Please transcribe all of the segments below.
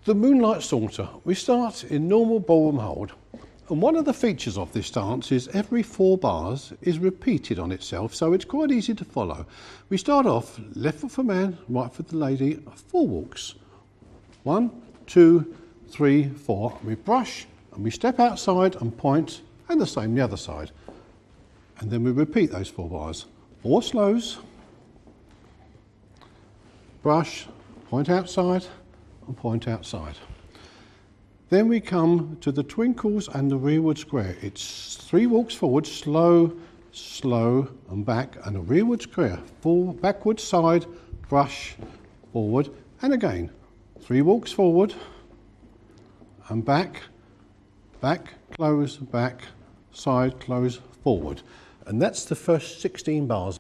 the Moonlight Saunter. We start in normal ballroom hold, and one of the features of this dance is every 4 bars is repeated on itself, so it's quite easy to follow. We start off left foot for man, right foot for the lady, 4 walks. 1, 2, 3, 4. We brush and we step outside and point, and the same the other side. And then we repeat those 4 bars. 4 slows, brush, point outside and point outside. Then we come to the twinkles and the rearward square. It's 3 walks forward, slow, slow and back, and a rearward square. Backward side, brush, forward, and again. 3 walks forward and back, back, close, back, side, close, forward. And that's the first 16 bars.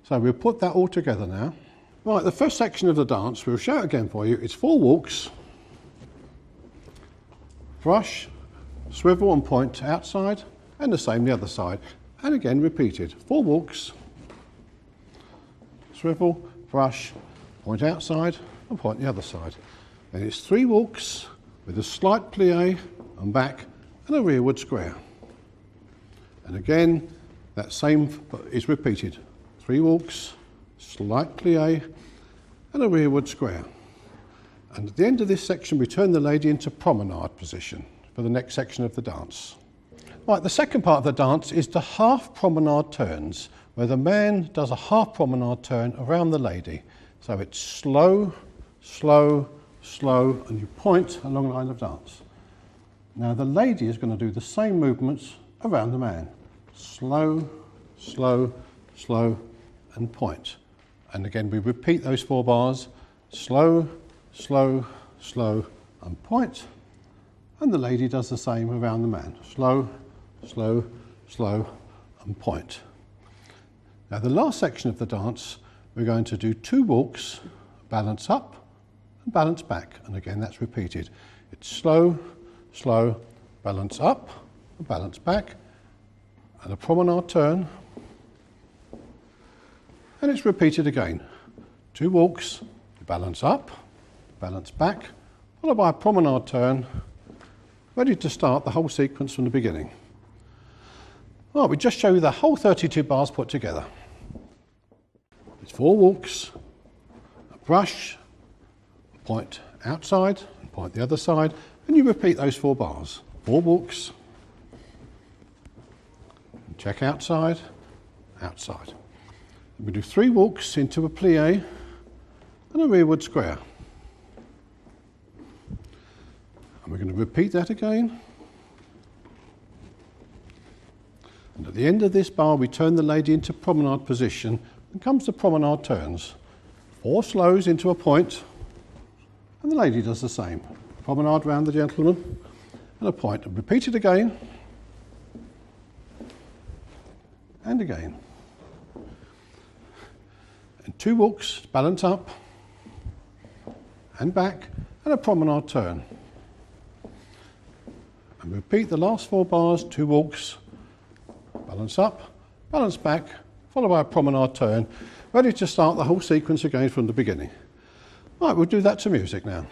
So we'll put that all together now. Right, the first section of the dance, we'll show it again for you. It's 4 walks, brush, swivel and point outside, and the same the other side. And again repeated. 4 walks, swivel, brush, point outside, and point the other side. Then it's 3 walks with a slight plie and back and a rearward square. And again, that same is repeated. 3 walks, slight plie and a rearward square. And at the end of this section, we turn the lady into promenade position for the next section of the dance. Right, the second part of the dance is the half promenade turns, where the man does a half promenade turn around the lady. So it's slow, slow, slow, and you point along the line of dance. Now the lady is going to do the same movements around the man. Slow, slow, slow, and point. And again, we repeat those 4 bars. Slow, slow, slow, and point. And the lady does the same around the man. Slow, slow, slow, and point. Now the last section of the dance, we're going to do 2 walks, balance up and balance back. And again, that's repeated. It's slow, slow, balance up and balance back, and a promenade turn. And it's repeated again. 2 walks, balance up, balance back, followed by a promenade turn, ready to start the whole sequence from the beginning. Well, we just show you the whole 32 bars put together. It's 4 walks, a brush, point outside, and point the other side, and you repeat those 4 bars. 4 walks, check outside, outside. We do 3 walks into a plie and a rearward square. And we're going to repeat that again. And at the end of this bar, we turn the lady into promenade position, and comes the promenade turns. 4 slows into a point, and the lady does the same. Promenade round the gentleman, and a point. And repeat it again, and again. And 2 walks, balance up and back, and a promenade turn. And repeat the last 4 bars, 2 walks, balance up, balance back, followed by a promenade turn, ready to start the whole sequence again from the beginning. Right, we'll do that to music now.